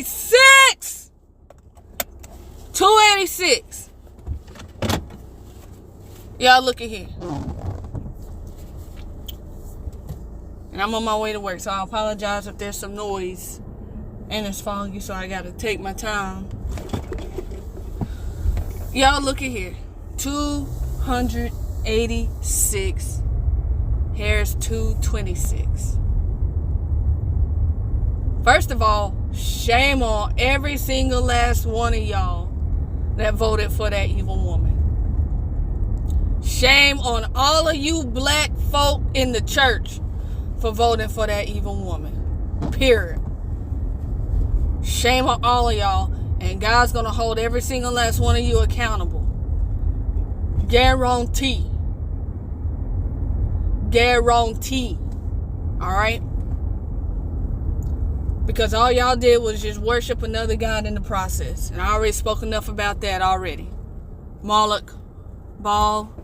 286. 286. Y'all look at here. And I'm on my way to work, so I apologize if there's some noise and it's foggy, so I gotta take my time. Y'all look at here. 286. Here's 226. First of all, shame on every single last one of y'all that voted for that evil woman. Shame on all of you black folk in the church for voting for that evil woman. Period. Shame on all of y'all. And God's going to hold every single last one of you accountable. Guarantee. Guarantee. Alright? Because all y'all did was just worship another God in the process. And I already spoke enough about that already. Moloch, Baal,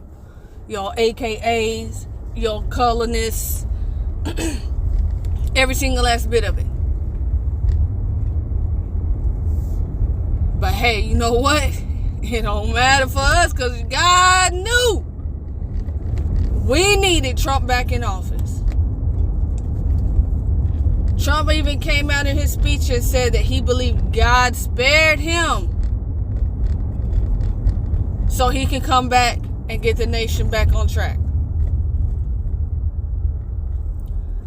your AKAs, your colonists, every single last bit of it. But hey, you know what? It don't matter for us because God knew we needed Trump back in office. Trump even came out in his speech and said that he believed God spared him so he can come back and get the nation back on track.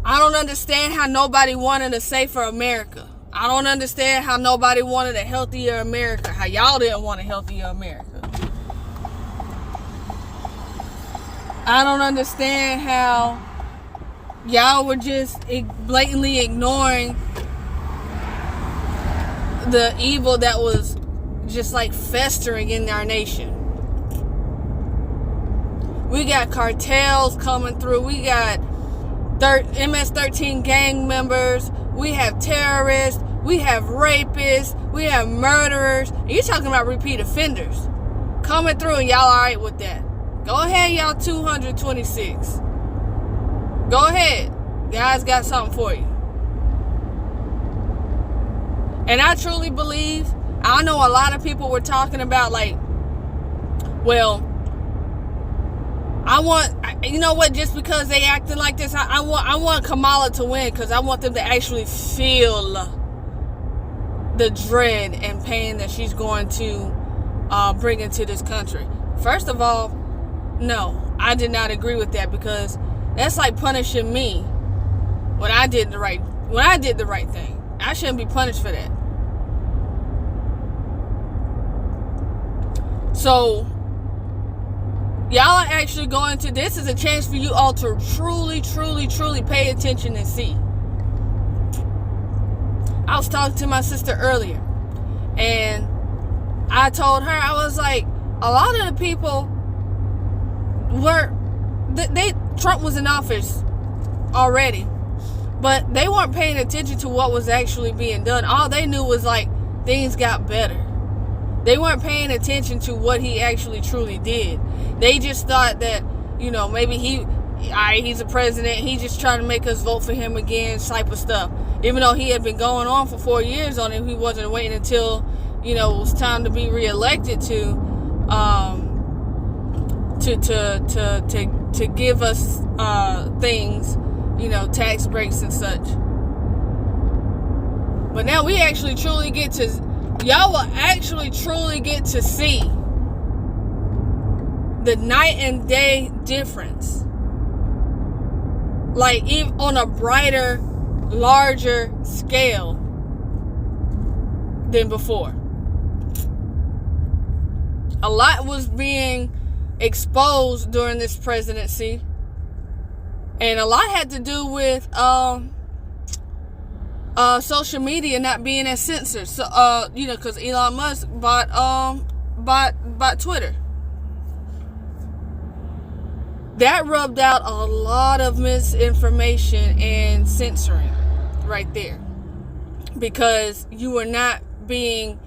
I don't understand how nobody wanted a safer America. I don't understand how nobody wanted a healthier America. How y'all didn't want a healthier America. I don't understand how y'all were just blatantly ignoring the evil that was just like festering in our nation. We got cartels coming through. We got MS-13 gang members. We have terrorists. We have rapists. We have murderers. And you're talking about repeat offenders coming through, and y'all all right with that. Go ahead, y'all 226. Go ahead. God's got something for you. And I truly believe, I know a lot of people were talking about like, well, I want, you know what, just because they acting like this, I want Kamala to win because I want them to actually feel the dread and pain that she's going to bring into this country. First of all, no, I did not agree with that because that's like punishing me when I did the right thing. I shouldn't be punished for that. So y'all are actually going to, this is a chance for you all to truly, truly, truly pay attention and see. I was talking to my sister earlier, and I told her, I was like, a lot of the people Trump was in office already, but they weren't paying attention to what was actually being done. All they knew was like, things got better. They weren't paying attention to what he actually truly did. They just thought that, you know, maybe he's a president, he's just trying to make us vote for him again, type of stuff. Even though he had been going on for 4 years on it, he wasn't waiting until, you know, it was time to be reelected to give us things, you know, tax breaks and such. But now we actually truly get to, y'all will actually truly get to see the night and day difference. Like, even on a brighter, larger scale than before. A lot was being exposed during this presidency, and a lot had to do with social media not being as censored. So you know, because Elon Musk bought Twitter. That rubbed out a lot of misinformation and censoring right there, because you were not being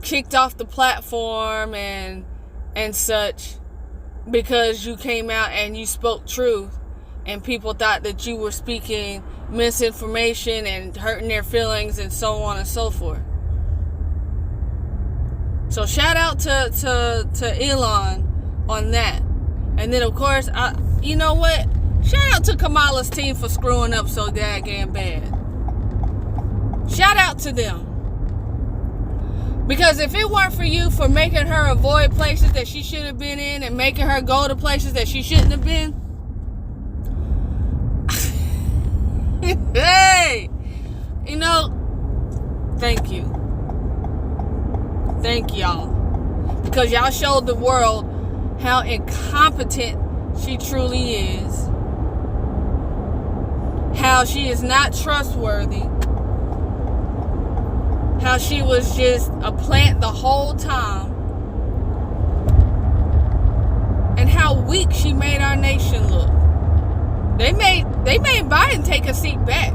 kicked off the platform and such because you came out and you spoke truth, and people thought that you were speaking misinformation and hurting their feelings and so on and so forth. So shout out to Elon on that. And then of course, you know what? Shout out to Kamala's team for screwing up so daggone bad. Shout out to them. Because if it weren't for you for making her avoid places that she should have been in and making her go to places that she shouldn't have been, hey, you know, thank you. Thank y'all. Because y'all showed the world how incompetent she truly is. How she is not trustworthy. How she was just a plant the whole time. And how weak she made our nation look. They made Biden take a seat back.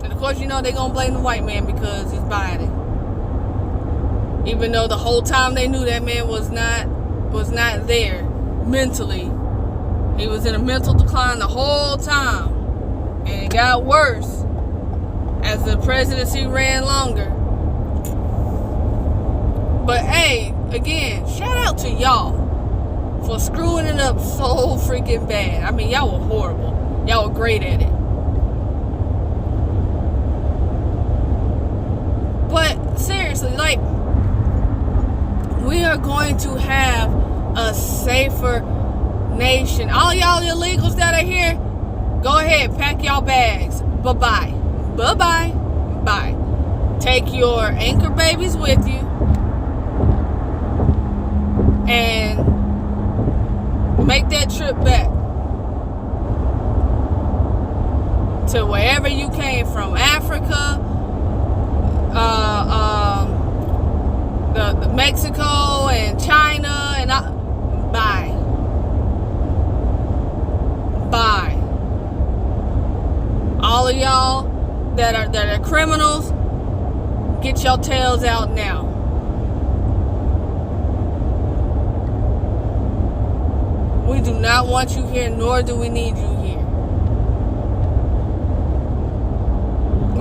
And of course, you know they're gonna blame the white man because it's Biden. Even though the whole time they knew that man was not there mentally. He was in a mental decline the whole time. And it got worse as the presidency ran longer. But hey, again, shout out to y'all for screwing it up so freaking bad. I mean, y'all were horrible. Y'all were great at it. But seriously, like, we are going to have a safer nation. All y'all illegals that are here, go ahead, pack y'all bags. Bye-bye. Bye-bye. Bye. Take your anchor babies with you. And make that trip back to wherever you came from. Africa, the Mexico and China and bye. Bye. All of y'all that are criminals, get your tails out now. We do not want you here, nor do we need you here.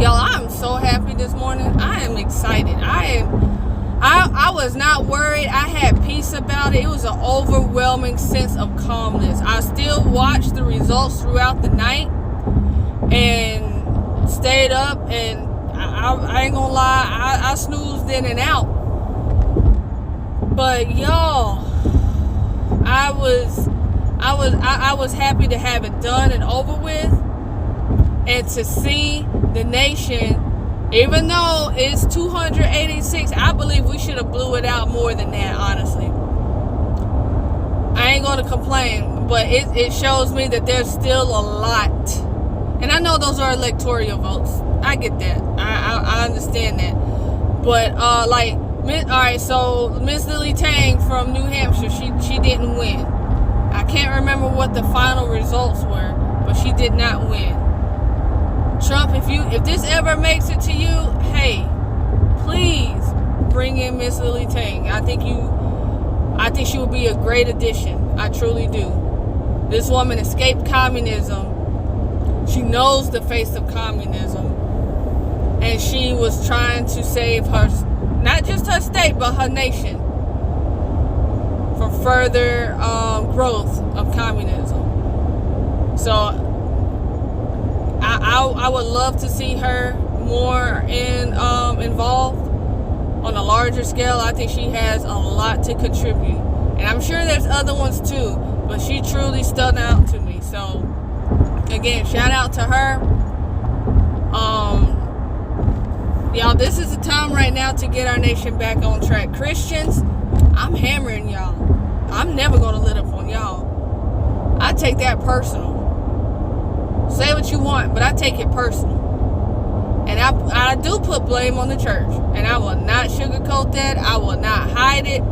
Y'all, I'm so happy this morning. I am excited. I was not worried. I had peace about it. It was an overwhelming sense of calmness. I still watched the results throughout the night and stayed up, and I ain't gonna lie, I snoozed in and out. But y'all, I was happy to have it done and over with, and to see the nation, even though it's 286, I believe we should have blew it out more than that, honestly. I ain't gonna complain, but it shows me that there's still a lot. And I know those are electoral votes. I get that. I understand that. But alright, so Miss Lily Tang from New Hampshire, she didn't win. I can't remember what the final results were, but she did not win. Trump, if this ever makes it to you, hey, please bring in Miss Lily Tang. I think she would be a great addition. I truly do. This woman escaped communism. She knows the face of communism. And she was trying to save her, not just her state, but her nation from further growth of communism. So I would love to see her more involved on a larger scale. I think she has a lot to contribute. And I'm sure there's other ones too, but she truly stood out to me. So again, shout out to her. Y'all, this is the time right now to get our nation back on track. Christians, I'm hammering y'all. I'm never going to let up on y'all. I take that personal. Say what you want, but I take it personal. And I do put blame on the church. And I will not sugarcoat that. I will not hide it.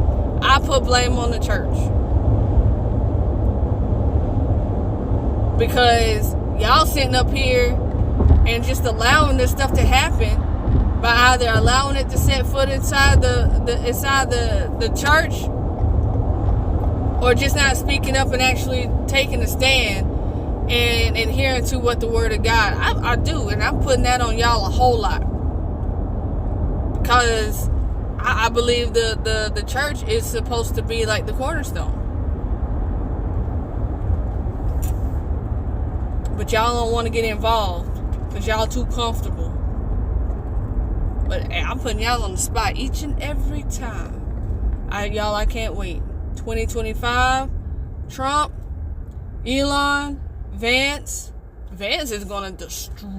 I put blame on the church. Because y'all sitting up here and just allowing this stuff to happen by either allowing it to set foot inside the church, or just not speaking up and actually taking a stand and adhering to what the word of God. I do, and I'm putting that on y'all a whole lot, because I believe the church is supposed to be like the cornerstone. But y'all don't want to get involved because y'all too comfortable. But I'm putting y'all on the spot each and every time. Y'all, I can't wait. 2025, Trump, Elon, Vance. Vance is going to destroy.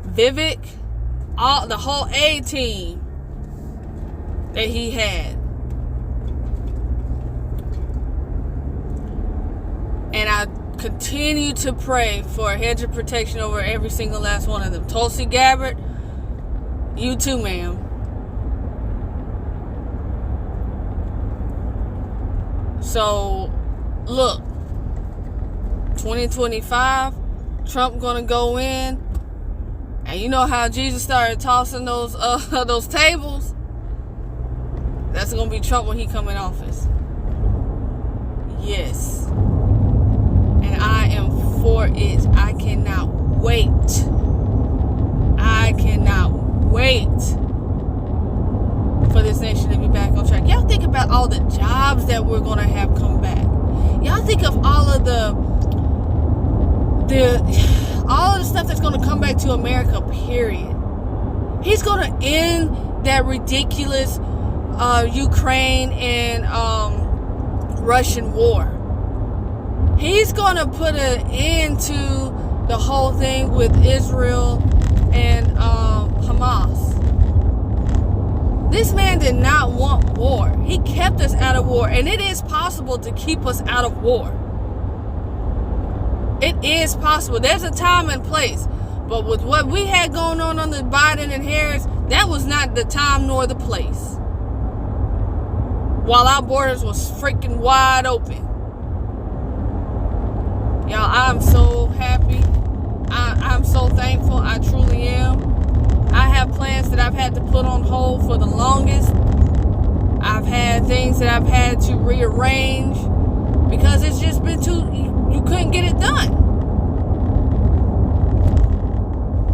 Vivek, the whole A team that he had. And I continue to pray for a hedge of protection over every single last one of them. Tulsi Gabbard, you too, ma'am. So, look, 2025, Trump gonna go in, and you know how Jesus started tossing those tables? That's gonna be Trump when he come in office. Yes. And I am for it. I cannot wait. I cannot wait for this nation to be back on track. Y'all think about all the jobs that we're going to have come back. Y'all think of all of the stuff that's going to come back to America, period. He's going to end that ridiculous Ukraine and Russian war. He's going to put an end to the whole thing with Israel and Hamas. This man did not want war. He kept us out of war. And it is possible to keep us out of war. It is possible. There's a time and place. But with what we had going on under Biden and Harris, that was not the time nor the place. While our borders was freaking wide open. Y'all, I'm so happy. I'm so thankful. I truly am. I have plans that I've had to put on hold for the longest. I've had things that I've had to rearrange because it's just been you couldn't get it done.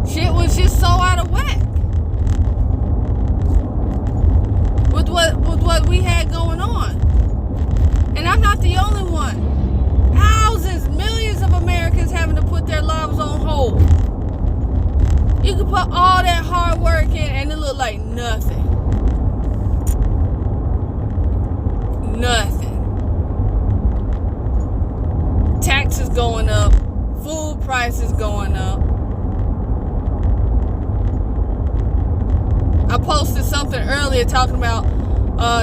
Shit was just so out of whack. With what we had going on. And I'm not the only one. Thousands, millions of Americans having to put their lives on hold. You can put all that hard work in and it look like nothing. Nothing. Taxes going up. Food prices going up. I posted something earlier talking about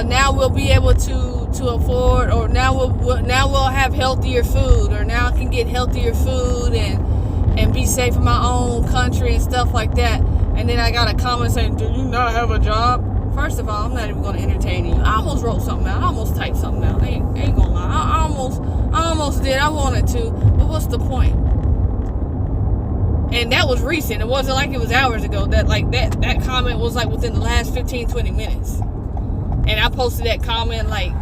now we'll be able to afford, or now we'll have healthier food, or now I can get healthier food and be safe in my own country and stuff like that. And then I got a comment saying, do you not have a job? First of all, I'm not even going to entertain you. I almost wrote something out. I almost typed something out. I ain't gonna lie. I almost did. I wanted to, but what's the point? And that was recent. It wasn't like it was hours ago. That comment was like within the last 15-20 minutes. And I posted that comment like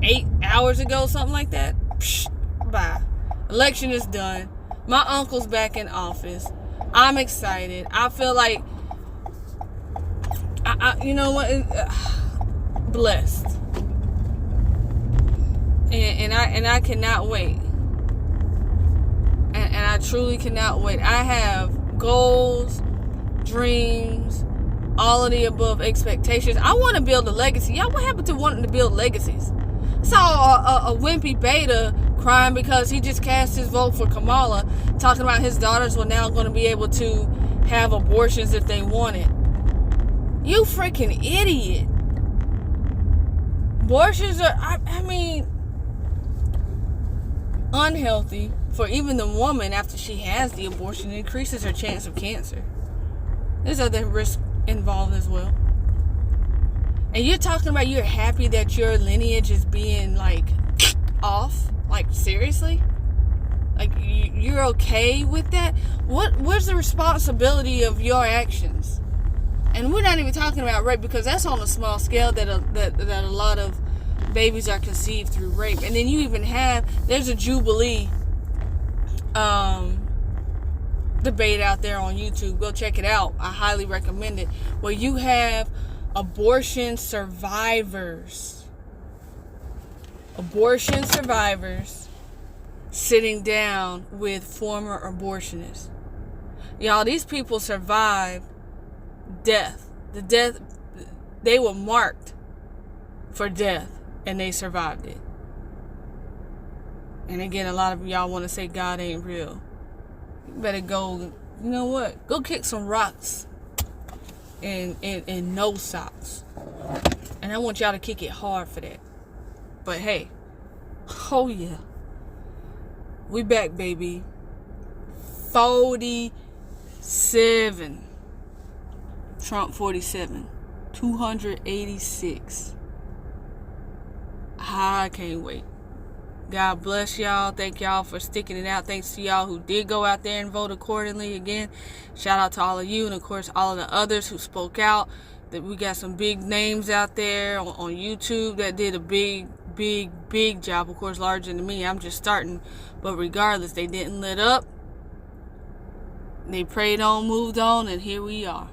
8 hours ago, something like that. Psh, bye. Election is done. My uncle's back in office. I'm excited. I feel like, you know what? Blessed. And I cannot wait. And I truly cannot wait. I have goals, dreams, all of the above expectations. I want to build a legacy. Y'all, what happened to wanting to build legacies? I saw a wimpy beta crying because he just cast his vote for Kamala, talking about his daughters were now going to be able to have abortions if they wanted. You freaking idiot. Abortions are, I mean, unhealthy for even the woman after she has the abortion. It increases her chance of cancer. There's other risks involved as well. And you're talking about you're happy that your lineage is being like off? Like seriously? Like you're okay with that? Where's the responsibility of your actions? And we're not even talking about rape because that's on a small scale that a lot of babies are conceived through rape. And then you even have, there's a Jubilee debate out there on YouTube. Go check it out. I highly recommend it. Where you have abortion survivors sitting down with former abortionists. Y'all, these people survived death. They were marked for death, and they survived it. And again, a lot of y'all want to say God ain't real. You better go, you know what? Go kick some rocks and no socks. And I want y'all to kick it hard for that. But hey, oh yeah. We back, baby. 47. Trump 47. 286. I can't wait. God bless y'all. Thank y'all for sticking it out. Thanks to y'all who did go out there and vote accordingly. Again, shout out to all of you, and of course all of the others who spoke out. That we got some big names out there on YouTube that did a big job. Of course, larger than me. I'm just starting. But regardless, they didn't let up. They prayed on, moved on, and here we are.